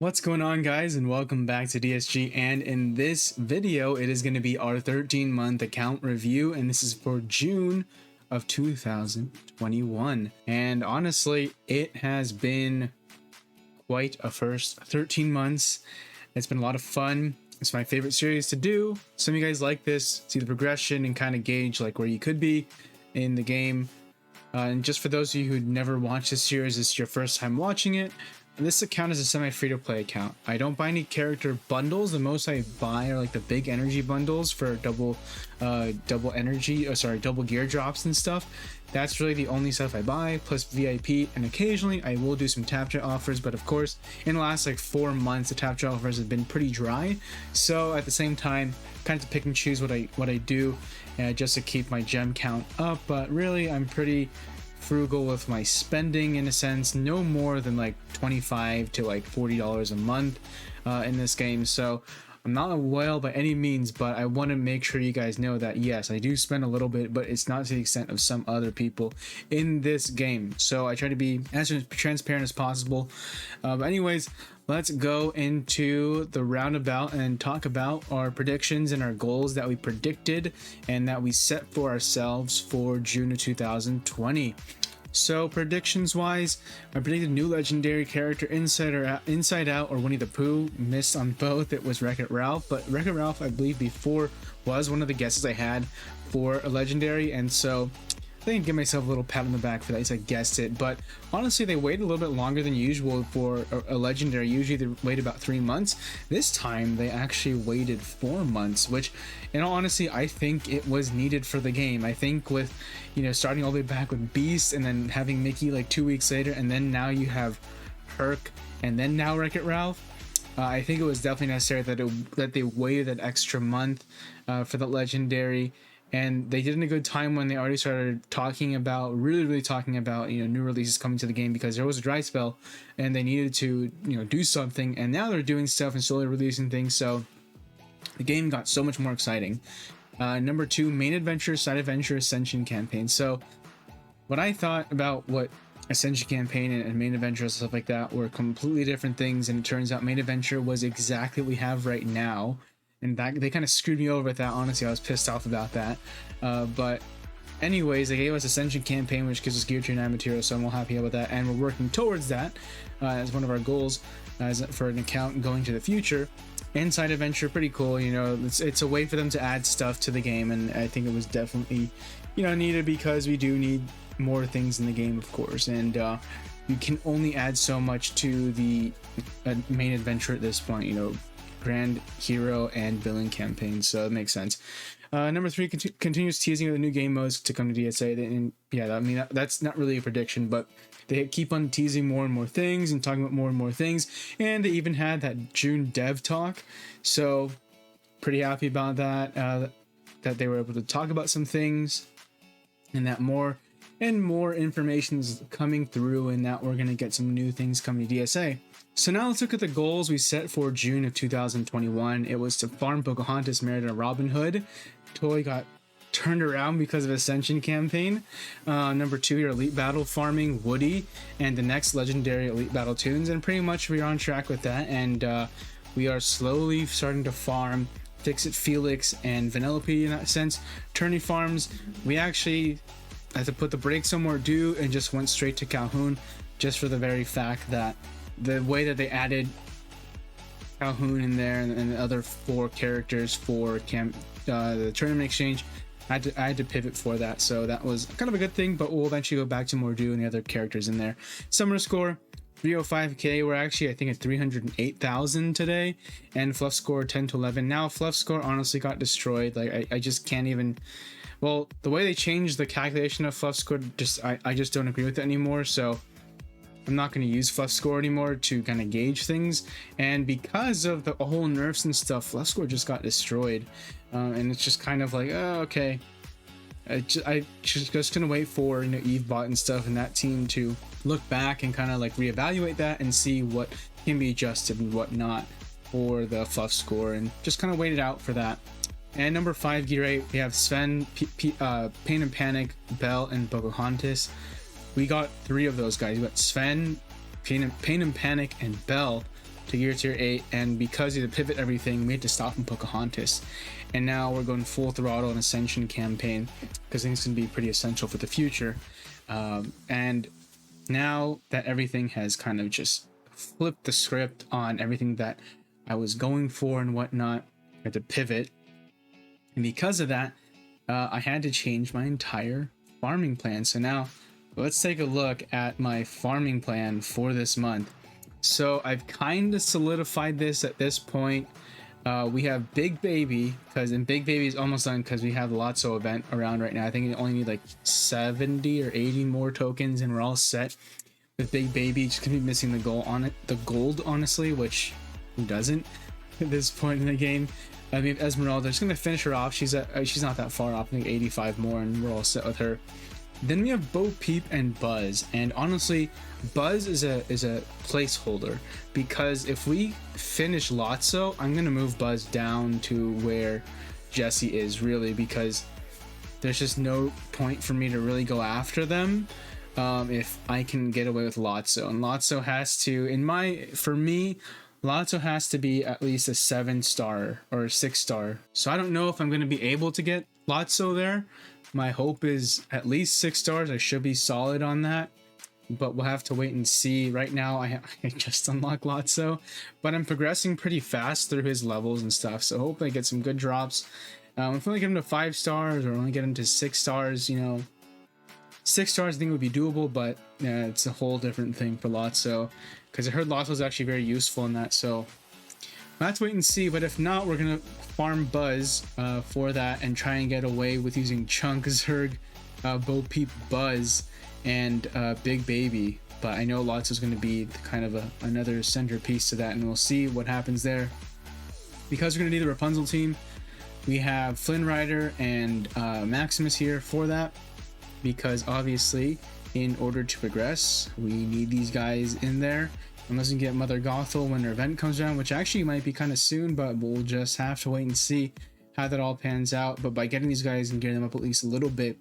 What's going on, guys, and welcome back to DSG. And in this video it is going to be our 13-month account review, and this is for June of 2021. And honestly, it has been quite a first 13 months. It's been a lot of fun. It's my favorite series to do. Some of you guys like this, see the progression and kind of gauge like where you could be in the game. And just for those of you who never watched this series, this is your first time watching it. This account is a semi-free-to-play account. I don't buy any character bundles. The most I buy are like the big energy bundles for double gear drops and stuff. That's really the only stuff I buy, plus VIP, and occasionally I will do some tap jet offers, but of course in the last like 4 months the tap jet offers have been pretty dry, so at the same time kind of pick and choose what I do just to keep my gem count up. But really I'm pretty frugal with my spending in a sense, no more than like $25 to like $40 a month in this game. So I'm not a whale by any means, but I want to make sure you guys know that yes, I do spend a little bit, but it's not to the extent of some other people in this game. So I try to be as transparent as possible. But anyways, let's go into the roundabout and talk about our predictions and our goals that we predicted and that we set for ourselves for June of 2020. So predictions wise, I predicted new legendary character Inside Out or Winnie the Pooh. Missed on both. It was Wreck-It Ralph, but Wreck-It Ralph I believe before was one of the guesses I had for a legendary, and so I think I'd give myself a little pat on the back for that as I guessed it. But honestly, they waited a little bit longer than usual for a legendary. Usually they wait about 3 months. This time they actually waited 4 months, which in all honesty I think it was needed for the game. I think with, you know, starting all the way back with Beast and then having Mickey like 2 weeks later, and then now you have Herc and then now Wreck-It Ralph, I think it was definitely necessary that they waited that extra month for the legendary. And they did it in a good time when they already started talking about, really talking about, you know, new releases coming to the game, because there was a dry spell and they needed to, you know, do something, and now they're doing stuff and slowly releasing things, so the game got so much more exciting. Number 2, main adventure, side adventure, ascension campaign. So what I thought about what ascension campaign and main adventure and stuff like that were completely different things, and it turns out main adventure was exactly what we have right now. And that they kind of screwed me over with that. Honestly, I was pissed off about that. But anyways, they gave us Ascension campaign, which gives us Gear Tier 9 material, so I'm all happy about that. And we're working towards that as one of our goals for an account going to the future. Inside adventure, pretty cool. You know, it's a way for them to add stuff to the game, and I think it was definitely, you know, needed, because we do need more things in the game, of course. And you can only add so much to the main adventure at this point. You know, Grand Hero and Villain campaigns, so it makes sense. Number 3, continues teasing of the new game modes to come to DSA. And yeah, I mean that's not really a prediction, but they keep on teasing more and more things and talking about more and more things, and they even had that June dev talk, so pretty happy about that, that they were able to talk about some things, and that more and more information is coming through, and that we're going to get some new things coming to DSA. So now let's look at the goals we set for June of 2021. It was to farm Pocahontas, married a Robin Hood. Totally got turned around because of Ascension campaign. Number 2 here, Elite Battle farming Woody and the next legendary Elite Battle tunes, and pretty much we're on track with that, and we are slowly starting to farm Fix-It Felix and Vanellope in that sense. Tourney farms, we actually had to put the brakes somewhere due and just went straight to Calhoun, just for the very fact that the way that they added Calhoun in there and the other 4 characters for the tournament exchange, I had to pivot for that, so that was kind of a good thing. But we'll eventually go back to Mordu and the other characters in there. Summer score 305k. We're actually I think at 308,000 today, and fluff score 10 to 11. Now fluff score honestly got destroyed. Like I just can't even. Well, the way they changed the calculation of fluff score, I just don't agree with it anymore. So I'm not going to use fluff score anymore to kind of gauge things, and because of the whole nerfs and stuff, fluff score just got destroyed, and it's just kind of like, oh, okay, I just gonna wait for, you know, EveBot and stuff and that team to look back and kind of like reevaluate that and see what can be adjusted and what not for the fluff score, and just kind of wait it out for that. And number 5 gear 8, we have Sven, Pain and Panic, Belle, and Pocahontas. We got 3 of those guys. We got Sven, Pain and Panic, and Belle. to gear tier 8, and because of the pivot everything, we had to stop in Pocahontas, and now we're going full throttle in Ascension campaign because I think it's going to be pretty essential for the future. And now that everything has kind of just flipped the script on everything that I was going for and whatnot, I had to pivot, and because of that, I had to change my entire farming plan. So now let's take a look at my farming plan for this month. So I've kind of solidified this at this point. We have Big Baby, because Big Baby is almost done because we have the Lotso event around right now. I think we only need like 70 or 80 more tokens and we're all set with Big Baby. Just gonna be missing the gold honestly, which who doesn't at this point in the game. I mean, Esmeralda, just gonna finish her off. She's not that far off, I think 85 more, and we're all set with her. Then we have Bo Peep and Buzz, and honestly, Buzz is a placeholder, because if we finish Lotso, I'm gonna move Buzz down to where Jesse is, really, because there's just no point for me to really go after them if I can get away with Lotso. And Lotso has to, for me, Lotso has to be at least a 7-star or a 6-star. So I don't know if I'm going to be able to get Lotso there. My hope is at least 6 stars. I should be solid on that, but we'll have to wait and see. Right now, I just unlocked Lotso, but I'm progressing pretty fast through his levels and stuff. So hopefully I get some good drops. If I only get him to 5 stars or only get him to 6 stars, 6 stars I think would be doable, but it's a whole different thing for Lotso, because I heard Lotso is actually very useful in that. So let's wait and see. But if not, we're gonna farm Buzz for that and try and get away with using Chunk, Zerg, Bo Peep, Buzz, and Big Baby. But I know Lotso is going to be kind of another centerpiece to that, and we'll see what happens there. Because we're going to need the Rapunzel team, we have Flynn Rider and Maximus here for that, because obviously in order to progress we need these guys in there, unless we get Mother Gothel when her event comes around, which actually might be kind of soon, but we'll just have to wait and see how that all pans out. But by getting these guys and getting them up at least a little bit,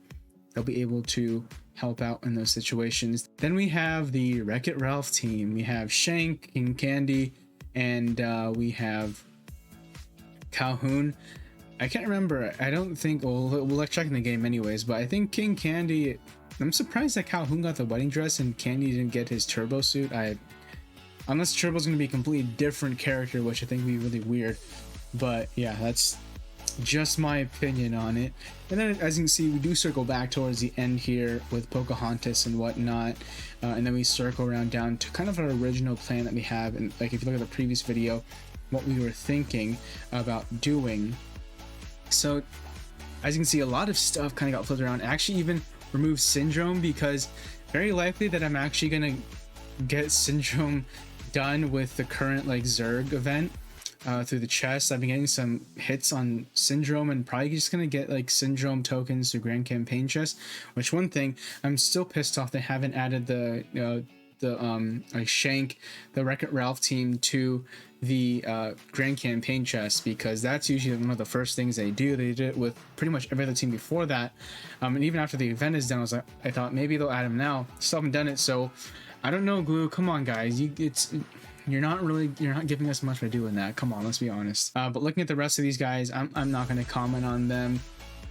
they'll be able to help out in those situations. Then we have the Wreck-It Ralph team. We have Shank, King Candy, and we have Calhoun. I can't remember. I don't think we'll check in the game anyways, but I think King Candy, I'm surprised that Calhoun got the wedding dress and Candy didn't get his turbo suit. Unless Turbo's going to be a completely different character, which I think would be really weird. But yeah, that's just my opinion on it. And then as you can see, we do circle back towards the end here with Pocahontas and whatnot, and then we circle around down to kind of our original plan that we have. And like if you look at the previous video, what we were thinking about doing. So as you can see, a lot of stuff kind of got flipped around. I actually even removed Syndrome, because very likely that I'm actually gonna get Syndrome done with the current like Zerg event through the chest. I've been getting some hits on Syndrome, and probably just gonna get like Syndrome tokens through Grand Campaign chest. Which, one thing I'm still pissed off, they haven't added the like Shank, the Wreck-It Ralph team to the Grand Campaign chest, because that's usually one of the first things they do. They did it with pretty much every other team before that, and even after the event is done, I thought maybe they'll add him now. Still haven't done it, so I don't know, Glue. Come on, guys. You're not giving us much by doing that. Come on, let's be honest. But looking at the rest of these guys, I'm not going to comment on them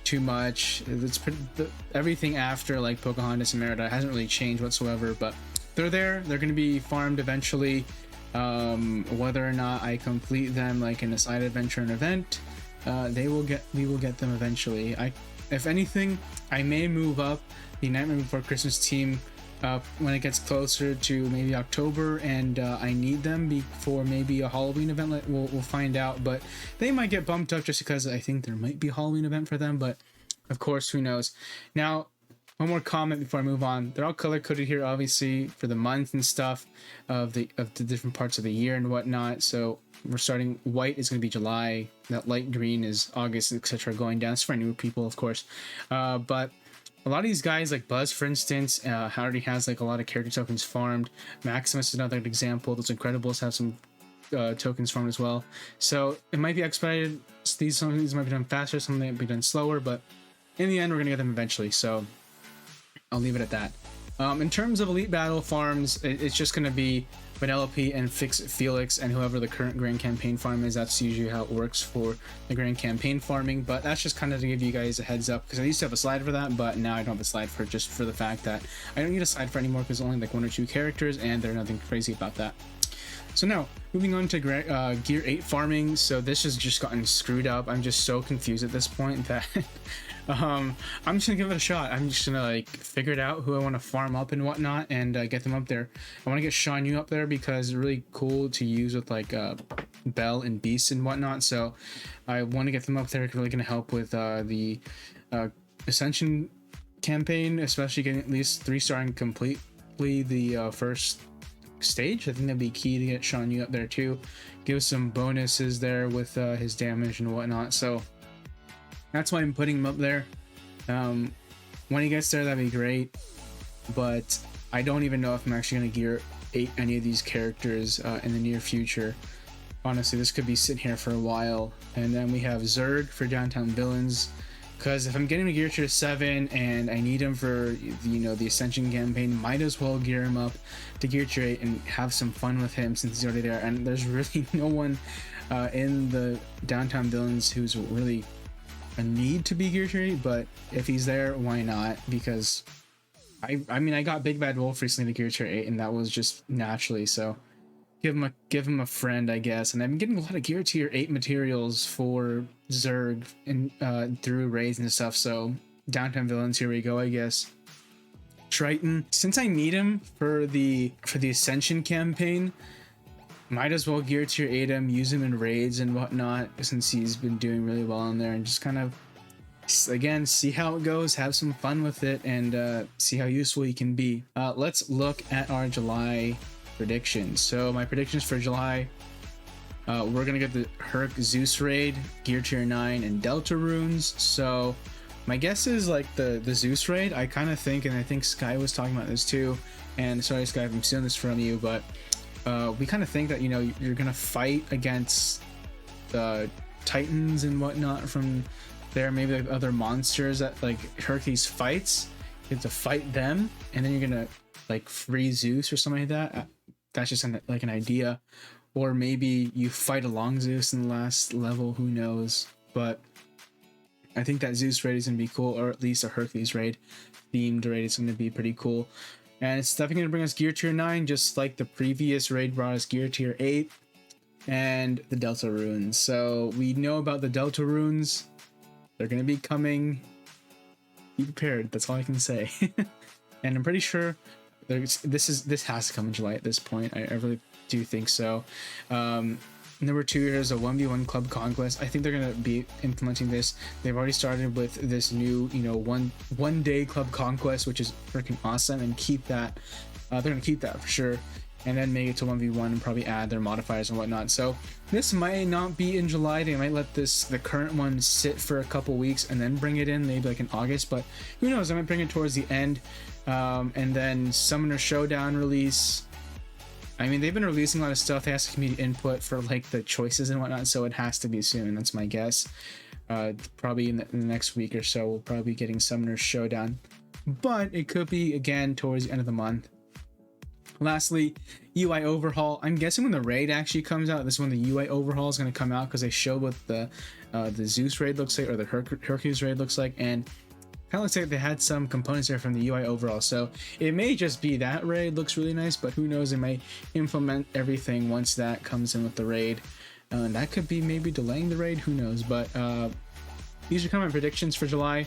too much. Everything after like Pocahontas and Merida hasn't really changed whatsoever, but they're there. They're going to be farmed eventually. Whether or not I complete them like in a side adventure and event, we will get them eventually. If anything, I may move up the Nightmare Before Christmas team when it gets closer to maybe October, and I need them before maybe a Halloween event. We'll find out, but they might get bumped up just because I think there might be a Halloween event for them, but of course, who knows. Now, one more comment before I move on. They're all color coded here, obviously, for the month and stuff of the different parts of the year and whatnot. So we're starting, white is going to be July, that light green is August, etc., going down. It's for newer people, of course, but a lot of these guys, like Buzz, for instance, already has like a lot of character tokens farmed. Maximus is another example. Those Incredibles have some tokens farmed as well. So it might be expedited. Some of these might be done faster, some might be done slower, but in the end, we're gonna get them eventually. So I'll leave it at that. In terms of Elite Battle farms, it's just gonna be Penelope and Fix Felix and whoever the current Grand Campaign farm is. That's usually how it works for the Grand Campaign farming, but that's just kind of to give you guys a heads up, because I used to have a slide for that, but now I don't have a slide for it, just for the fact that I don't need a slide for anymore, because only like 1 or 2 characters and there's nothing crazy about that. So now, moving on to Gear 8 farming. So this has just gotten screwed up. I'm just so confused at this point that I'm just gonna give it a shot. I'm just gonna like figure it out who I want to farm up and whatnot, and get them up there. I want to get Sean Yu up there because it's really cool to use with like Bell and Beast and whatnot. So I want to get them up there. It's really gonna help with the Ascension campaign, especially getting at least 3-starring completely the first stage. I think that'd be key to get Sean Yu up there too. Give some bonuses there with his damage and whatnot. So that's why I'm putting him up there. When he gets there, that'd be great. But I don't even know if I'm actually going to gear 8 any of these characters in the near future. Honestly, this could be sitting here for a while. And then we have Zerg for Downtown Villains. Because if I'm getting a gear tier 7 and I need him for, you know, the Ascension campaign, might as well gear him up to gear tier 8 and have some fun with him since he's already there. And there's really no one in the Downtown Villains who's really a need to be gear tier 8, but if he's there, why not? Because I mean, I got Big Bad Wolf recently to gear tier 8 and that was just naturally, so give him a friend, I guess. And I've been getting a lot of gear tier 8 materials for Zerg and through raids and stuff. So Downtown Villains, here we go, I guess. Triton, since I need him for the Ascension campaign, might as well gear tier 8 him, use him in raids and whatnot, since he's been doing really well in there, and just kind of again see how it goes, have some fun with it, and see how useful he can be. Let's look at our July predictions. So my predictions for July, we're gonna get the Herc Zeus raid, gear tier 9 and Delta runes. So my guess is like the Zeus raid, I kind of think, and I think Sky was talking about this too, and sorry Sky if I'm stealing this from you, but we kind of think that, you know, you're gonna fight against the Titans and whatnot from there, maybe like other monsters that like Hercules fights. You have to fight them, and then you're gonna like free Zeus or something like that. That's just like an idea, or maybe you fight along Zeus in the last level. Who knows? But I think that Zeus raid is gonna be cool, or at least a Hercules raid themed raid is gonna be pretty cool. And it's definitely gonna bring us gear tier 9, just like the previous raid brought us gear tier 8 and the Delta runes. So we know about the Delta runes. They're gonna be coming. Be prepared. That's all I can say. And I'm pretty sure this has to come in July at this point. I really do think so. Number 2 is a 1v1 club conquest. I think they're gonna be implementing this. They've already started with this new, you know, one day club conquest, which is freaking awesome, and keep that. They're gonna keep that for sure, and then make it to 1v1 and probably add their modifiers and whatnot. So this might not be in July. They might let the current one sit for a couple weeks and then bring it in, maybe like in August. But who knows? I might bring it towards the end, and then Summoner Showdown release. I mean, they've been releasing a lot of stuff. They ask community input for like the choices and whatnot, so it has to be soon. That's my guess. Probably in the next week or so, we'll probably be getting Summoner Showdown, but it could be again towards the end of the month. Lastly, UI overhaul. I'm guessing when the raid actually comes out, this is when the UI overhaul is going to come out, because they showed what the Zeus raid looks like, or the Hercules raid looks like, and kind of looks like they had some components there from the UI overhaul. So it may just be that raid looks really nice, but who knows? They might implement everything once that comes in with the raid. And that could be maybe delaying the raid. Who knows? But these are kind of my predictions for July.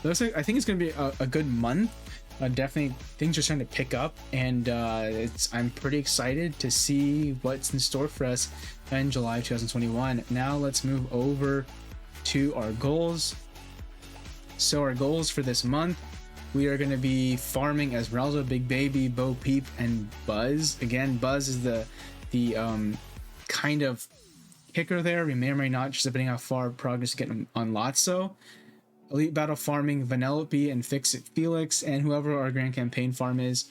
Looks like I think it's going to be a good month. Definitely things are starting to pick up, and I'm pretty excited to see what's in store for us in July 2021. Now let's move over to our goals. So our goals for this month, we are going to be farming Esmeralda, Big Baby, Bo Peep, and Buzz. Again, Buzz is the kind of kicker there. We may or may not, just depending how far progress get on Lotso. Elite Battle farming Vanellope and Fix It Felix, and whoever our Grand Campaign farm is.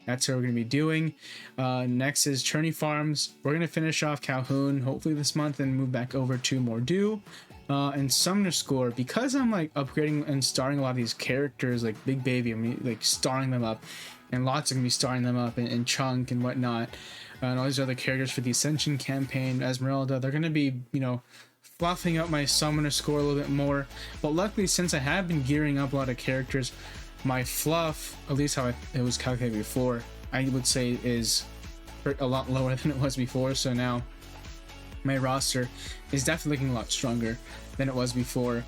That's what we're going to be doing. Next is Churney Farms. We're going to finish off Calhoun hopefully this month and move back over to Mordu. And Summoner Score, because I'm like upgrading and starring a lot of these characters like Big Baby, I'm like starring them up, and lots are going to be starring them up, and Chunk and whatnot, and all these other characters for the Ascension campaign, Esmeralda. They're going to be, you know, fluffing up my Summoner Score a little bit more. But luckily, since I have been gearing up a lot of characters, my fluff, at least how it was calculated before, I would say is a lot lower than it was before. So now my roster is definitely looking a lot stronger than it was before.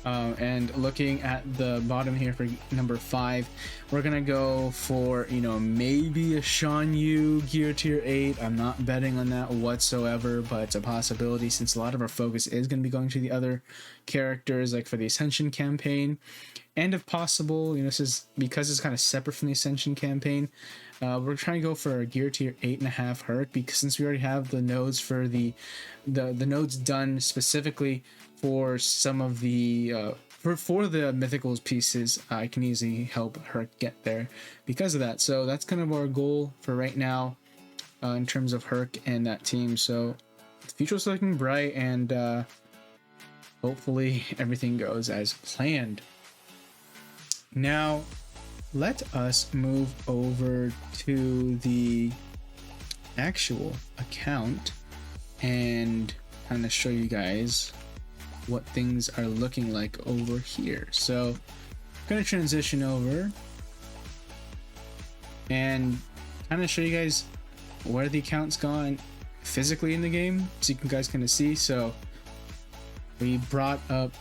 And looking at the bottom here for number 5, we're gonna go for, you know, maybe a Shan Yu gear tier 8. I'm not betting on that whatsoever, but it's a possibility since a lot of our focus is going to be going to the other characters, like for the Ascension campaign. And if possible, you know, this is because it's kind of separate from the Ascension campaign, we're trying to go for a gear tier 8.5 Herc, because since we already have the nodes for the nodes done specifically for some of the for the mythicals pieces, I can easily help Herc get there because of that. So that's kind of our goal for right now in terms of Herc and that team. So the future's looking bright, and hopefully everything goes as planned. Now, let us move over to the actual account and kind of show you guys what things are looking like over here. So I'm going to transition over and kind of show you guys where the account's gone physically in the game, so you guys kind of see. So we brought up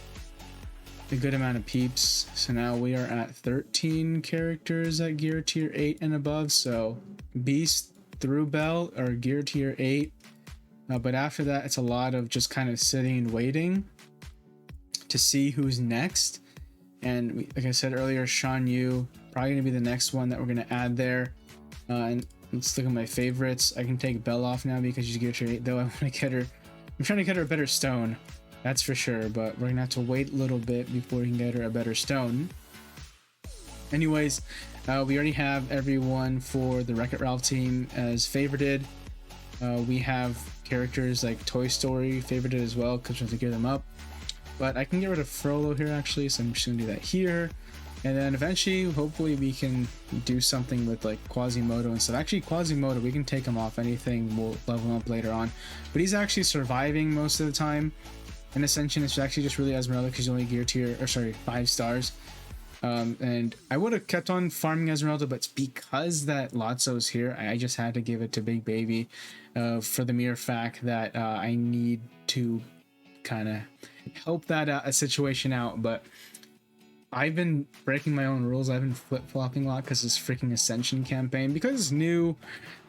a good amount of peeps, so now we are at 13 characters at gear tier 8 and above. So Beast through Belt are gear tier 8, but after that it's a lot of just kind of sitting and waiting to see who's next. And like I said earlier, Shan Yu probably gonna be the next one that we're gonna add there. And let's look at my favorites. I can take Belle off now because she's gear tier 8, though I want to get her, I'm trying to get her a better stone, that's for sure, but we're gonna have to wait a little bit before we can get her a better stone. Anyways, we already have everyone for the Wreck-It Ralph team as favorited. We have characters like Toy Story favorited as well because we have to gear them up. But I can get rid of Frollo here actually, so I'm just gonna do that here. And then eventually, hopefully we can do something with like Quasimodo and stuff. Actually, Quasimodo, we can take him off anything, we'll level him up later on. But he's actually surviving most of the time. In Ascension, it's actually just really Esmeralda because he's only gear tier, or sorry, 5 stars. And I would have kept on farming Esmeralda, but it's because that Lotso's here, I just had to give it to Big Baby for the mere fact that I need to kind of help that a situation out. But I've been breaking my own rules. I've been flip-flopping a lot because this freaking Ascension campaign, because it's new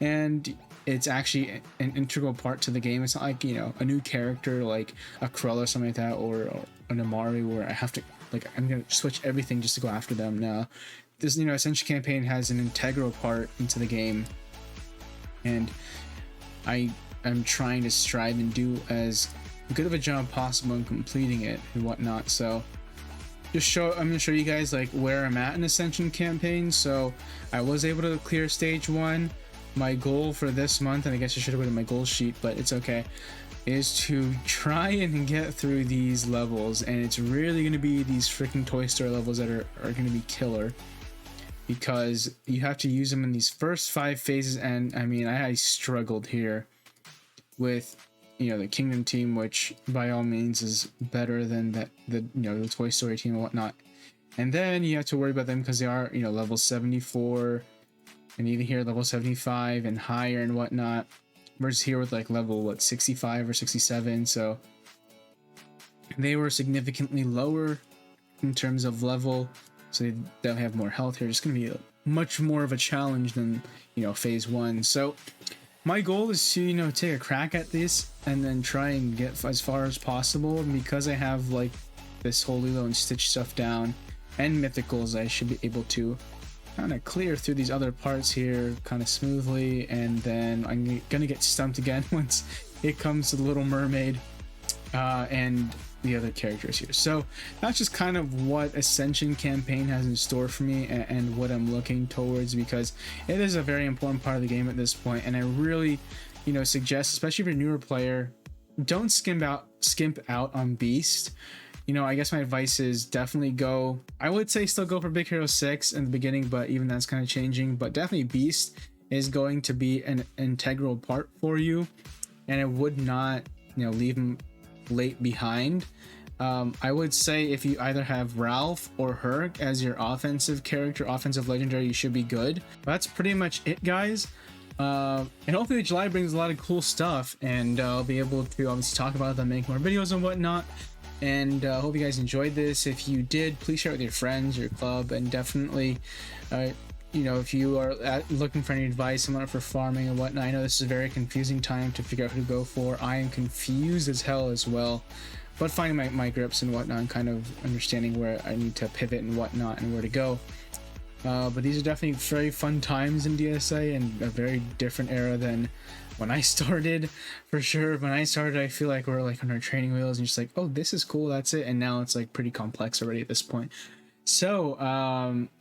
and it's actually an integral part to the game. It's not like, you know, a new character like a Krull or something like that, or an Amari where I have to, like, I'm gonna switch everything just to go after them. No, this, you know, Ascension campaign has an integral part into the game, and I am trying to strive and do as good of a job possible in completing it and whatnot. So I'm gonna show you guys like where I'm at in Ascension campaign. So I was able to clear stage 1. My goal for this month, and I guess I should have put it in my goal sheet, but it's okay, is to try and get through these levels. And it's really going to be these freaking Toy Story levels that are going to be killer, because you have to use them in these first 5 phases. And I mean, I struggled here with, you know, the Kingdom team, which by all means is better than the Toy Story team and whatnot. And then you have to worry about them because they are, you know, level 74, and even here level 75 and higher and whatnot, versus here with like level 65 or 67. So they were significantly lower in terms of level, so they'll have more health here. It's going to be much more of a challenge than, you know, phase 1. So my goal is to, you know, take a crack at this and then try and get as far as possible. And because I have like this whole Lilo and Stitch stuff down and mythicals, I should be able to kind of clear through these other parts here kind of smoothly. And then I'm gonna get stumped again once it comes to the Little Mermaid, and the other characters here. So that's just kind of what Ascension campaign has in store for me, and what I'm looking towards, because it is a very important part of the game at this point. And I really, you know, suggest, especially if you're a newer player, don't skimp out on Beast. You know, I guess my advice is definitely go, I would say still go for Big Hero 6 in the beginning, but even that's kind of changing. But definitely Beast is going to be an integral part for you, and it would not, you know, leave him late behind. I would say if you either have Ralph or Herc as your offensive character, offensive legendary, you should be good. But that's pretty much it, guys. And hopefully July brings a lot of cool stuff, and I'll be able to obviously talk about them, make more videos and whatnot. And hope you guys enjoyed this. If you did, please share it with your friends, your club, and definitely you know, if you are looking for any advice and for farming and whatnot, I know this is a very confusing time to figure out who to go for. I am confused as hell as well, but finding my grips and whatnot, and kind of understanding where I need to pivot and whatnot and where to go. But these are definitely very fun times in DSA, and a very different era than when I started, for sure. When I started, I feel like we're like on our training wheels and just like, oh, this is cool, that's it. And now it's like pretty complex already at this point. So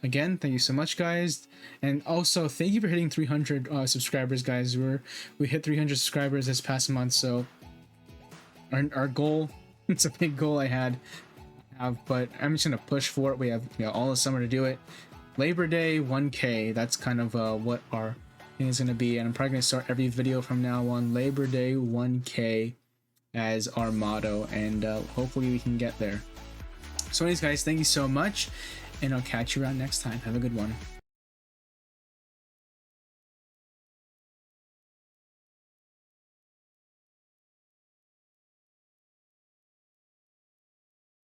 again, thank you so much, guys, and also thank you for hitting 300 subscribers, guys. We hit 300 subscribers this past month, so our goal, it's a big goal I have, but I'm just gonna push for it. We have, you know, all the summer to do it. Labor Day 1K, that's kind of what our thing is gonna be, and I'm probably gonna start every video from now on Labor Day 1K as our motto, and hopefully we can get there. So anyways, guys, thank you so much, and I'll catch you around next time. Have a good one.